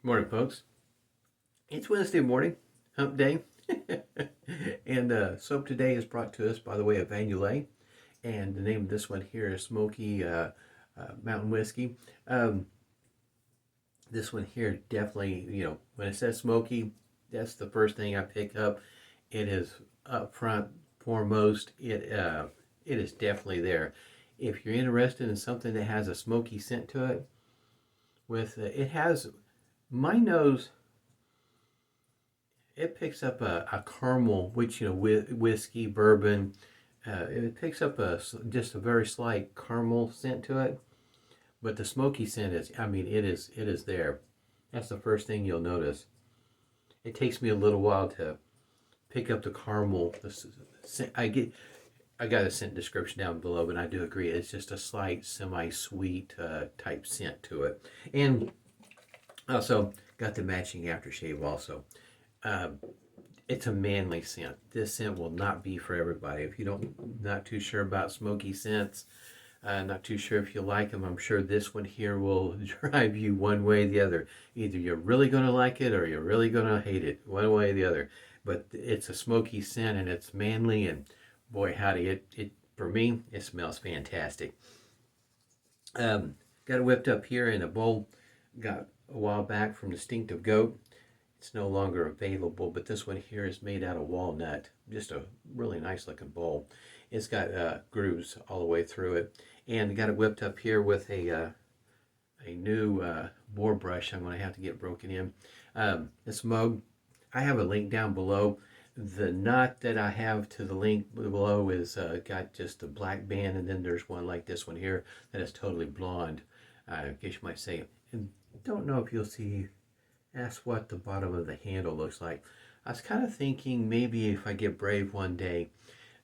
Morning, folks. It's Wednesday morning, hump day. And soap today is brought to us by the way of Yulay. And the name of this one here is Smoky Mountain Whiskey. Um, this one here definitely, when it says smoky, that's the first thing I pick up. It is up front, foremost. It is definitely there. If you're interested in something that has a smoky scent to it, it has my nose, it picks up a caramel, which whiskey, bourbon, it picks up just a very slight caramel scent to it. But the smoky scent is, I mean, it is there. That's the first thing you'll notice. It takes me a little while to pick up the caramel. I got a scent description down below, and I do agree. It's just a slight semi-sweet type scent to it, and also got the matching aftershave also. Uh, it's a manly scent. This scent will not be for everybody. If you don't, not too sure about smoky scents, not too sure if you like them, I'm sure this one here will drive you one way or the other. Either you're really going to like it or you're really going to hate it, one way or the other. But it's a smoky scent and it's manly, and boy howdy, it for me, it smells fantastic. Got it whipped up here in a bowl. Got a while back from Distinctive Goat. It's no longer available, but this one here is made out of walnut. Just a really nice looking bowl. It's got grooves all the way through it, and got it whipped up here with a new boar brush. I'm going to have to get broken in. The Semogue. I have a link down below. The knot that I have to the link below is got just a black band, and then there's one like this one here that is totally blonde. I guess you might say. And don't know if you'll see. That's what the bottom of the handle looks like. I was kind of thinking maybe if I get brave one day,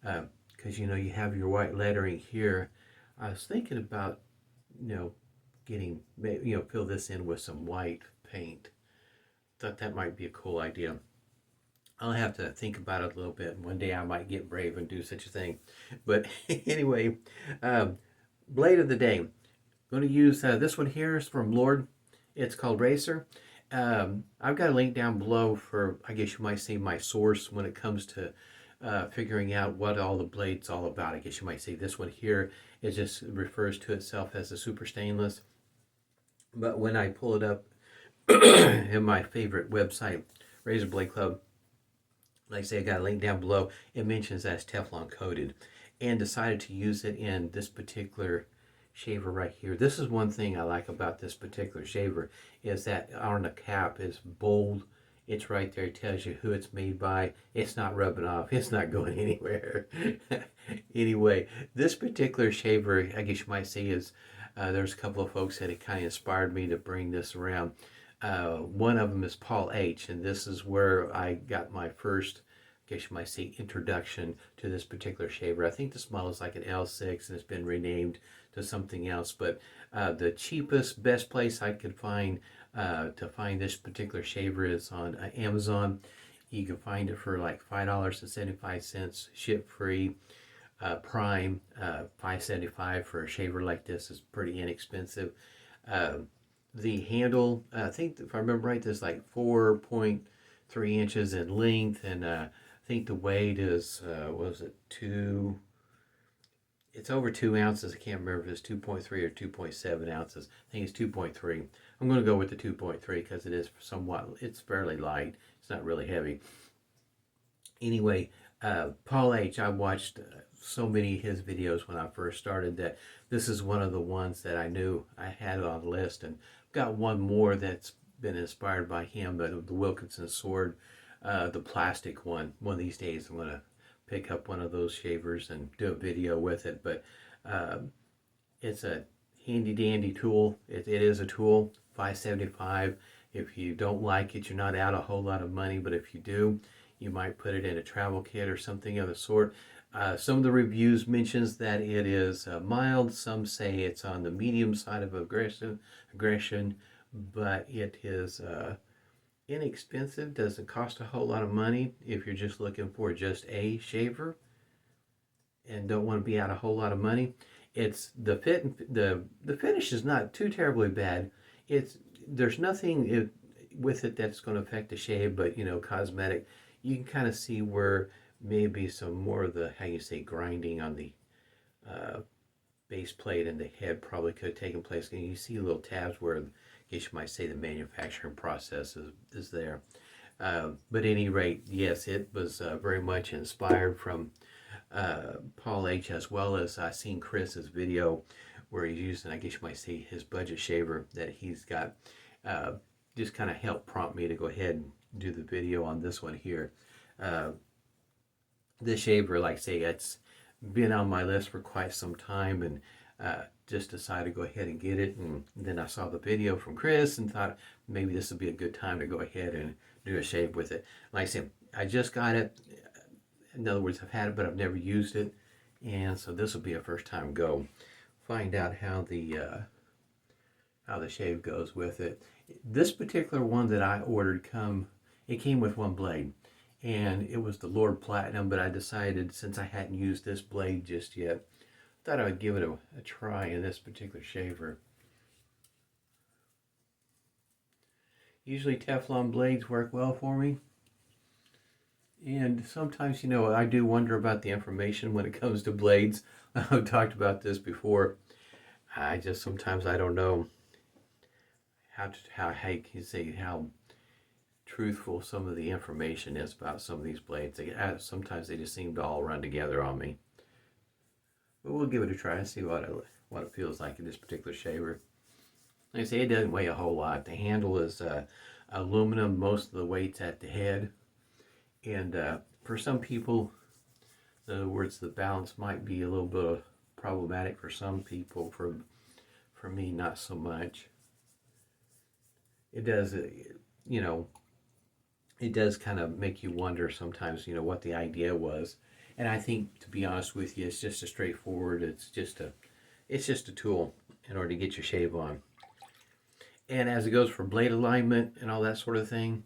because you have your white lettering here. I was thinking about getting fill this in with some white paint. Thought that might be a cool idea. I'll have to think about it a little bit. One day I might get brave and do such a thing. But anyway, blade of the day. I'm going to use this one here is from Lord. It's called Racer. I've got a link down below for, I guess you might say, my source when it comes to figuring out what all the blade's all about. I guess you might say this one here, it just refers to itself as a super stainless. But when I pull it up in my favorite website, Razor Blade Club, like I say, I got a link down below. It mentions that it's Teflon coated, and decided to use it in this particular shaver right here. This is one thing I like about this particular shaver, is that on the cap is bold. It's right there. It tells you who it's made by. It's not rubbing off. It's not going anywhere. Anyway, this particular shaver, I guess you might say, is there's a couple of folks that it kind of inspired me to bring this around. One of them is Paul H, and this is where I got my first, I guess you might say, introduction to this particular shaver. I think this model is like an L6 and it's been renamed to something else, but the cheapest, best place I could find to find this particular shaver is on Amazon. You can find it for like $5.75, ship free. Prime, $5.75 for a shaver like this is pretty inexpensive. The handle, I think if I remember right, there's like 4.3 inches in length, and I think the weight is, what was it, it's over 2 ounces. I can't remember if it's 2.3 or 2.7 ounces. I think it's 2.3. I'm going to go with the 2.3 because it is it's fairly light. It's not really heavy. Anyway, Paul H, I watched so many of his videos when I first started that this is one of the ones that I knew I had on the list, and got one more that's been inspired by him, but the Wilkinson sword, the plastic one. One of these days I'm going to pick up one of those shavers and do a video with it, but it's a handy dandy tool. It is a tool, $5.75. If you don't like it, you're not out a whole lot of money, but if you do, you might put it in a travel kit or something of the sort. Some of the reviews mentions that it is mild. Some say it's on the medium side of aggression, but it is inexpensive. Doesn't cost a whole lot of money if you're just looking for just a shaver and don't want to be out a whole lot of money. It's the fit. The finish is not too terribly bad. There's nothing. with it that's going to affect the shave, but you know, cosmetic, you can kind of see where maybe some more of the, how you say, grinding on the uh, base plate and the head probably could have taken place. And you see little tabs where, I guess you might say, the manufacturing process is there. But at any rate, yes, it was very much inspired from Paul H, as well as I seen Chris's video where he's using, I guess you might say, his budget shaver that he's got. Uh, just kind of helped prompt me to go ahead and do the video on this one here. Uh, this shaver, like I say, it's been on my list for quite some time, and just decided to go ahead and get it. And then I saw the video from Chris and thought maybe this would be a good time to go ahead and do a shave with it. Like I said, I just got it. In other words, I've had it, but I've never used it, and so this will be a first time go. Find out how the shave goes with it. This particular one that I ordered it came with one blade, and it was the Lord Platinum, but I decided, since I hadn't used this blade just yet, thought I would give it a try in this particular shaver. Usually Teflon blades work well for me, and sometimes, you know, I do wonder about the information when it comes to blades. I've talked about this before. Sometimes I don't know how you can say how truthful some of the information is about some of these blades. Sometimes they just seem to all run together on me. But we'll give it a try and see what it feels like in this particular shaver. Like I say, it doesn't weigh a whole lot. The handle is aluminum. Most of the weight's at the head. And for some people, in other words, the balance might be a little bit problematic for some people. For me, not so much. It does, you know, it does kind of make you wonder sometimes, you know, what the idea was. And I think, to be honest with you, it's just a straightforward, it's just a tool in order to get your shave on. And as it goes for blade alignment and all that sort of thing,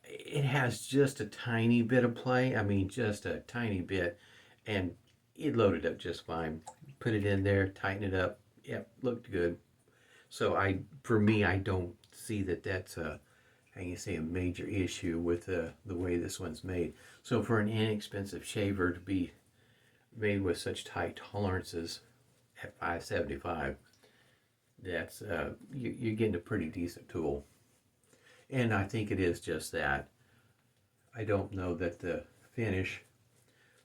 it has just a tiny bit of play. I mean, just a tiny bit. And it loaded up just fine. Put it in there, tighten it up. Yep, looked good. So for me, I don't see that's a major issue with the way this one's made. So for an inexpensive shaver to be made with such tight tolerances at $5.75, that's you're getting a pretty decent tool. And I think it is just that. I don't know that the finish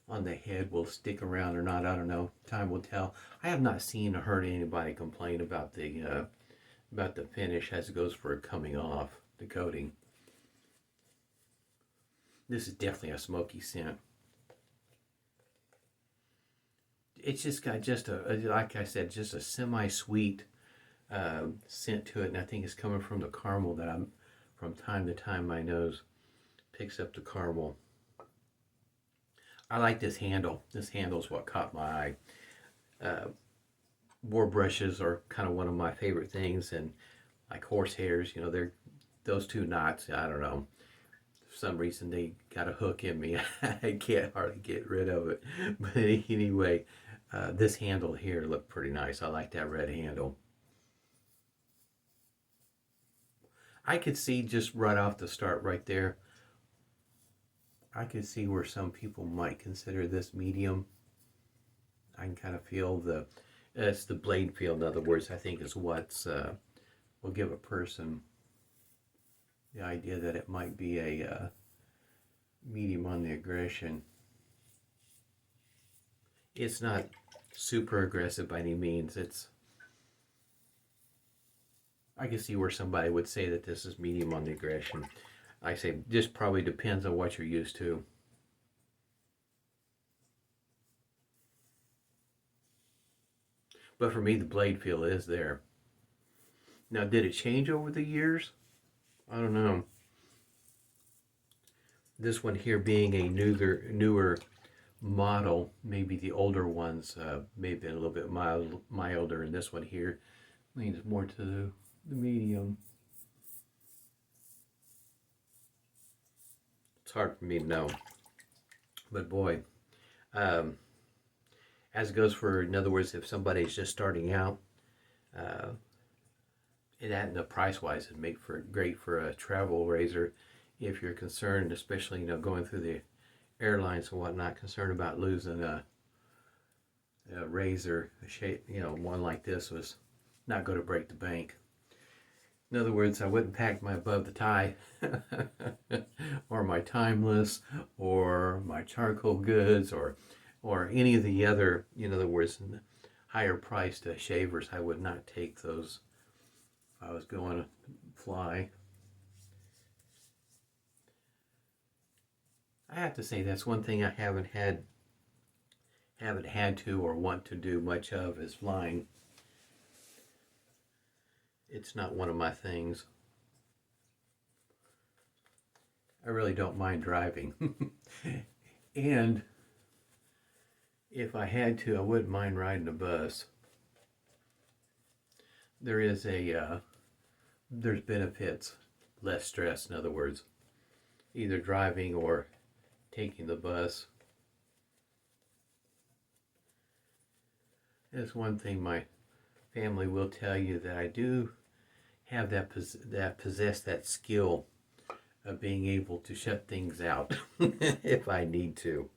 on the head will stick around or not. I don't know. Time will tell. I have not seen or heard anybody complain about the finish as it goes for coming off the coating. This is definitely a smoky scent. It's just got like I said, just a semi-sweet scent to it, and I think it's coming from the caramel that from time to time, my nose picks up the caramel. I like this handle. This handle is what caught my eye. Boar brushes are kind of one of my favorite things, and like horse hairs, you know, those two knots, I don't know. For some reason, they got a hook in me. I can't hardly get rid of it. But anyway, this handle here looked pretty nice. I like that red handle. I could see just right off the start right there, I could see where some people might consider this medium. I can kind of feel it's the blade feel, in other words, I think is what's will give a person the idea that it might be a medium on the aggression. It's not super aggressive by any means. I can see where somebody would say that this is medium on the aggression. I say just probably depends on what you're used to. But for me, the blade feel is there. Now, did it change over the years? I don't know. This one here being a newer model, maybe the older ones may have been a little bit milder, and this one here leans more to the medium. It's hard for me to know. But boy, as it goes for, in other words, if somebody's just starting out, That and the price wise would make for great for a travel razor if you're concerned, especially going through the airlines and whatnot, concerned about losing a razor, a shape, one like this was not going to break the bank. In other words, I wouldn't pack my above the tie or my timeless or my charcoal goods or any of the other, in other words, higher priced shavers. I would not take those if I was going to fly. I have to say that's one thing I haven't had to or want to do much of is flying. It's not one of my things. I really don't mind driving. And if I had to, I wouldn't mind riding a bus. There's benefits, less stress, in other words, either driving or taking the bus. That's one thing my family will tell you, that I do have possess that skill of being able to shut things out if I need to.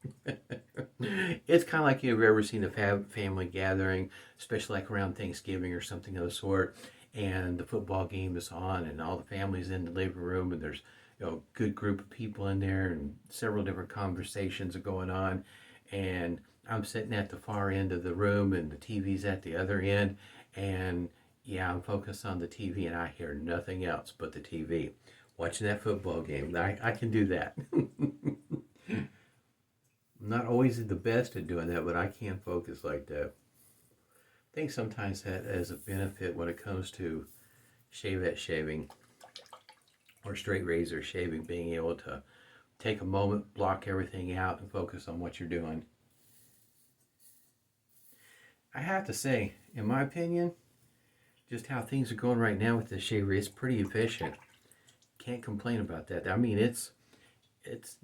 It's kind of like you've ever seen a family gathering, especially like around Thanksgiving or something of the sort, and the football game is on and all the family's in the living room and there's a good group of people in there and several different conversations are going on, and I'm sitting at the far end of the room and the TV's at the other end, and yeah, I'm focused on the TV and I hear nothing else but the TV. Watching that football game. I can do that. I'm not always the best at doing that, but I can focus like that. I think sometimes that is a benefit when it comes to shavette shaving or straight razor shaving, being able to take a moment, block everything out, and focus on what you're doing. I have to say, in my opinion, just how things are going right now with the shaver, it's pretty efficient. Can't complain about that. I mean, it's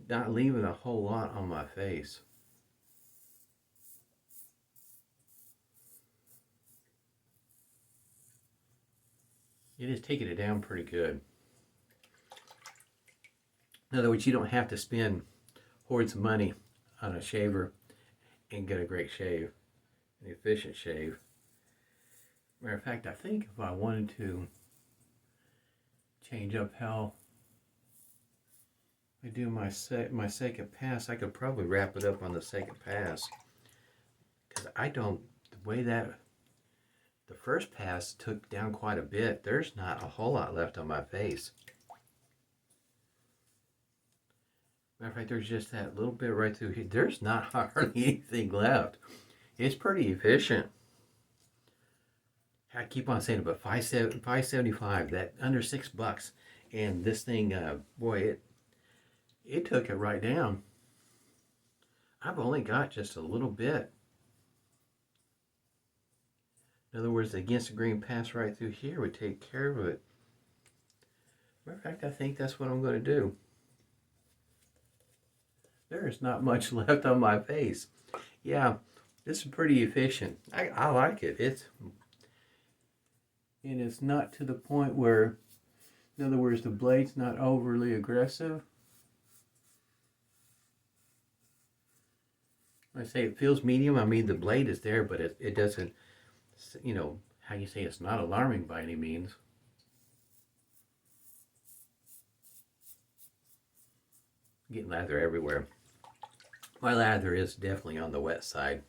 not leaving a whole lot on my face. It is taking it down pretty good. In other words, you don't have to spend hordes of money on a shaver and get a great shave, an efficient shave. Matter of fact, I think if I wanted to change up how I do my second pass, I could probably wrap it up on the second pass, because the way that the first pass took down quite a bit, there's not a whole lot left on my face. Matter of fact, there's just that little bit right through here. There's not hardly anything left. It's pretty efficient. I keep on saying it, but $5.75, that under $6, and this thing, boy, it took it right down. I've only got just a little bit. In other words, the against the green pass right through here would take care of it. Matter of fact, I think that's what I'm going to do. There is not much left on my face. Yeah, this is pretty efficient. I like it. And it's not to the point where, in other words, the blade's not overly aggressive. When I say it feels medium, I mean the blade is there, but it doesn't, how you say, it's not alarming by any means. I'm getting lather everywhere. My lather is definitely on the wet side.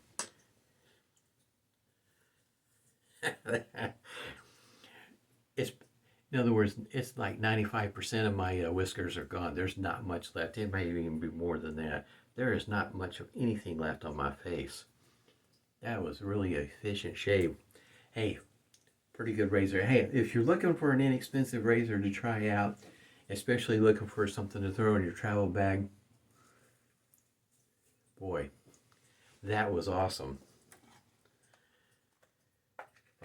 In other words, it's like 95% of my whiskers are gone. There's not much left. It may even be more than that. There is not much of anything left on my face. That was really an efficient shave. Hey, pretty good razor. Hey, if you're looking for an inexpensive razor to try out, especially looking for something to throw in your travel bag, boy, that was awesome.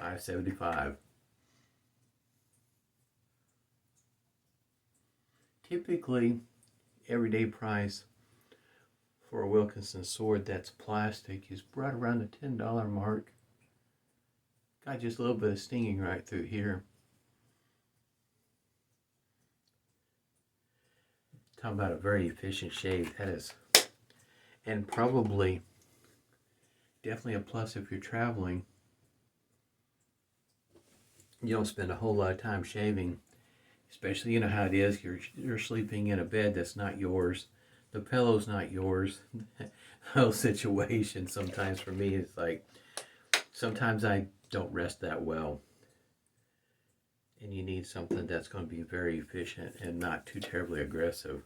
$5.75. Typically, everyday price for a Wilkinson sword that's plastic is right around the $10 mark. Got just a little bit of stinging right through here. Talking about a very efficient shave. That is, and probably definitely a plus if you're traveling. You don't spend a whole lot of time shaving, especially, you know how it is. You're sleeping in a bed that's not yours. The pillow's not yours. The whole situation sometimes for me is like, sometimes I don't rest that well. And you need something that's going to be very efficient and not too terribly aggressive,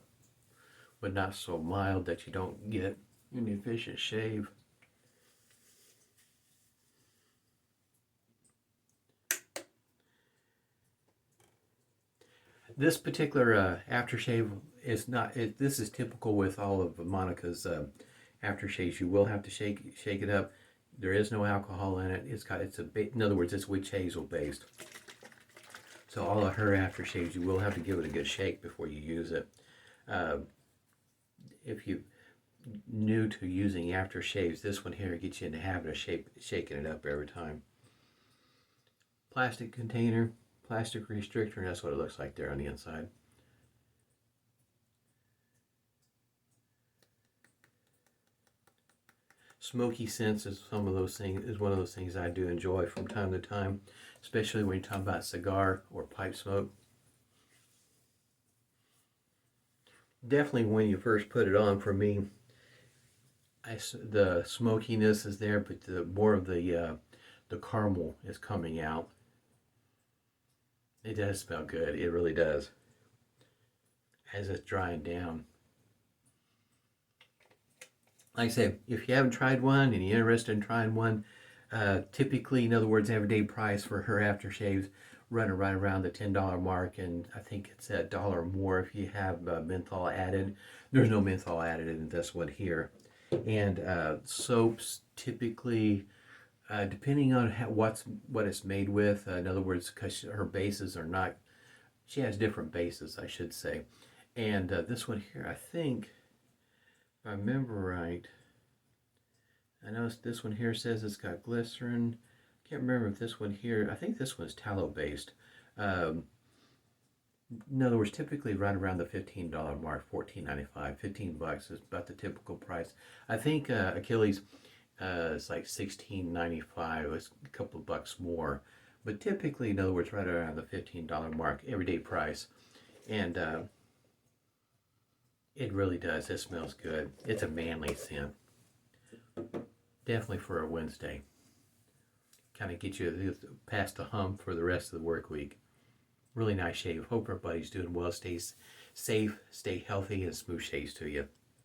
but not so mild that you don't get an efficient shave. This particular aftershave is not, this is typical with all of Monica's aftershaves. You will have to shake it up. There is no alcohol in it. In other words, it's witch hazel based. So all of her aftershaves, you will have to give it a good shake before you use it. If you're new to using aftershaves, this one here gets you in the habit of shaking it up every time. Plastic container, plastic restrictor, and that's what it looks like there on the inside. Smoky scents is one of those things I do enjoy from time to time, especially when you're talking about cigar or pipe smoke. Definitely when you first put it on, for me, the smokiness is there, but more of the caramel is coming out. It does smell good. It really does. As it's drying down. Like I said, if you haven't tried one and you're interested in trying one, typically, in other words, everyday price for her aftershaves running right around the $10 mark, and I think it's $1 more if you have menthol added. There's no menthol added in this one here. And soaps typically, depending on what it's made with, in other words, because her bases are not, she has different bases, I should say. And this one here, I think, if I remember right, I know this one here says it's got glycerin. Can't remember if this one here, I think this one's tallow based. In other words, typically right around the $15 mark, $14.95, $15 is about the typical price. I think Achilles is like $16.95. It's a couple of bucks more, but typically, in other words, right around the $15 mark, everyday price. And it really does. It smells good. It's a manly scent. Definitely for a Wednesday. Kind of get you past the hump for the rest of the work week. Really nice shave. Hope everybody's doing well. Stay safe, stay healthy, and smooth shaves to you.